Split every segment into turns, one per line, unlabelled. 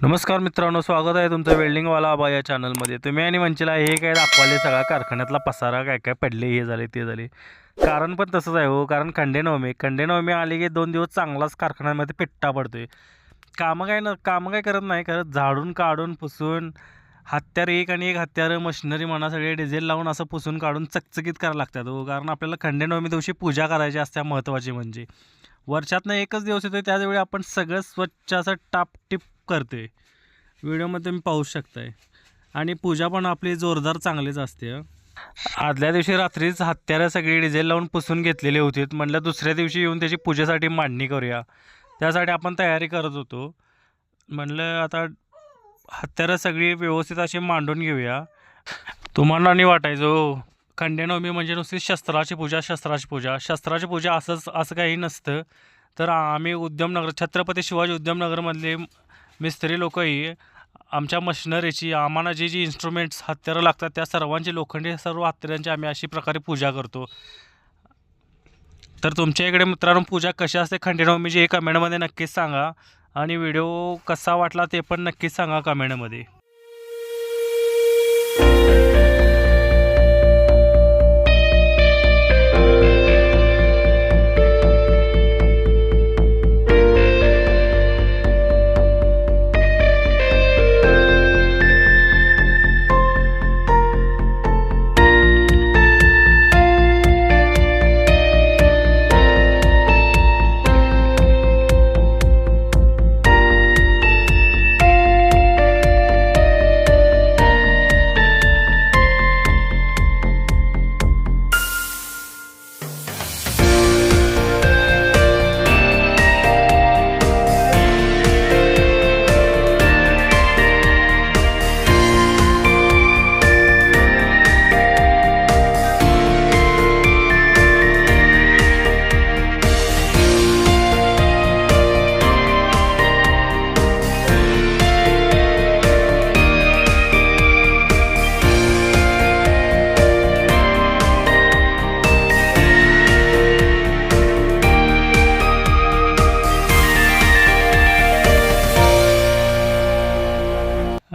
नमस्कार मित्रांनो, स्वागत आहे तुमचं वेल्डिंगवाला आबा या चॅनलमध्ये. तुम्ही आणि म्हणशीला हे काय दाखवाले सगळा कारखान्यातला पसारा काय काय पडले, हे झाले ते झाले. कारण पण तसंच आहे हो. कारण खंडेनवमी आली की 2 दिवस चांगलाच कारखान्यामध्ये पिट्टा पडतोय. कामं काय करत नाही, करत झाडून काढून पुसून हत्यारे एक आणि एक हत्यारं मशिनरी म्हणा सगळे डिझेल लावून असं पुसून काढून चकचकीत करायला लागतात हो. कारण आपल्याला खंडेनवमी दिवशी पूजा करायची असते महत्त्वाची म्हणजे. वर्षातनं एकच दिवस येतो, त्याचवेळी आपण सगळं स्वच्छ असं टापटीप करते. व्हिडिओमध्ये तुम्ही पाहू शकताय. आणि पूजा पण आपली जोरदार चांगलीच असते हं. आदल्या दिवशी रात्रीच हत्यारं सगळी डिझेल लावून पुसून घेतलेली होती. म्हटलं दुसऱ्या दिवशी येऊन त्याची पूजेसाठी मांडणी करूया. त्यासाठी आपण तयारी करत होतो. म्हणलं आता हत्यारं सगळी व्यवस्थित अशी मांडून घेऊया. तुम्हाला नाही वाटायचं हो, खंडेनवमी म्हणजे नुसती शस्त्राची पूजा असं काही नसतं. तर आम्ही छत्रपती शिवाजी उद्यमनगरमधले मिस्त्री लोकही आमच्या मशिनरीची आम्हाला जी इन्स्ट्रुमेंट्स हत्यारं लागतात त्या सर्वांची लोखंडी सर्व हत्यारांची आम्ही अशी प्रकारे पूजा करतो. तर तुमच्या इकडे मित्रांनो पूजा कशी असते खंडेनवमीची हे कमेंटमध्ये नक्कीच सांगा. आणि व्हिडिओ कसा वाटला ते पण नक्कीच सांगा कमेंटमध्ये.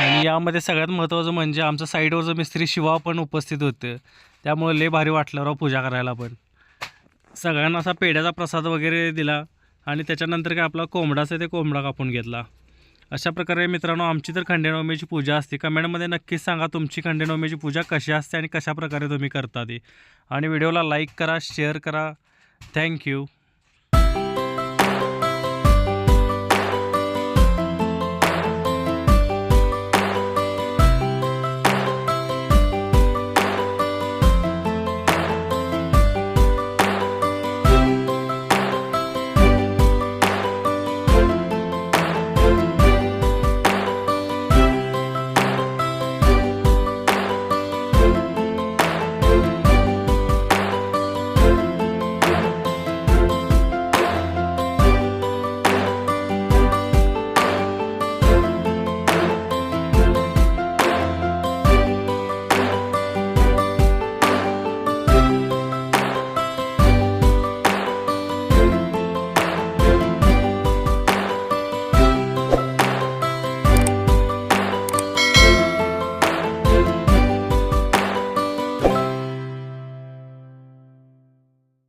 आणि यामध्ये सगळ्यात महत्त्वाचं म्हणजे आमचं साईडवरचं मिस्त्री शिवा पण उपस्थित होते. त्यामुळे लय भारी वाटलं राव पूजा करायला पण. सगळ्यांना असा पेढ्याचा प्रसाद वगैरे दिला आणि त्याच्यानंतर काय आपला कोंबडाचं ते कोंबडा कापून घेतला. अशा प्रकारे मित्रांनो आमची तर खंडेनवमीची पूजा असते. कमेंटमध्ये नक्कीच सांगा तुमची खंडेनवमीची पूजा कशी असते आणि कशाप्रकारे तुम्ही करता ती. आणि व्हिडिओला लाईक करा, शेअर करा. थँक्यू.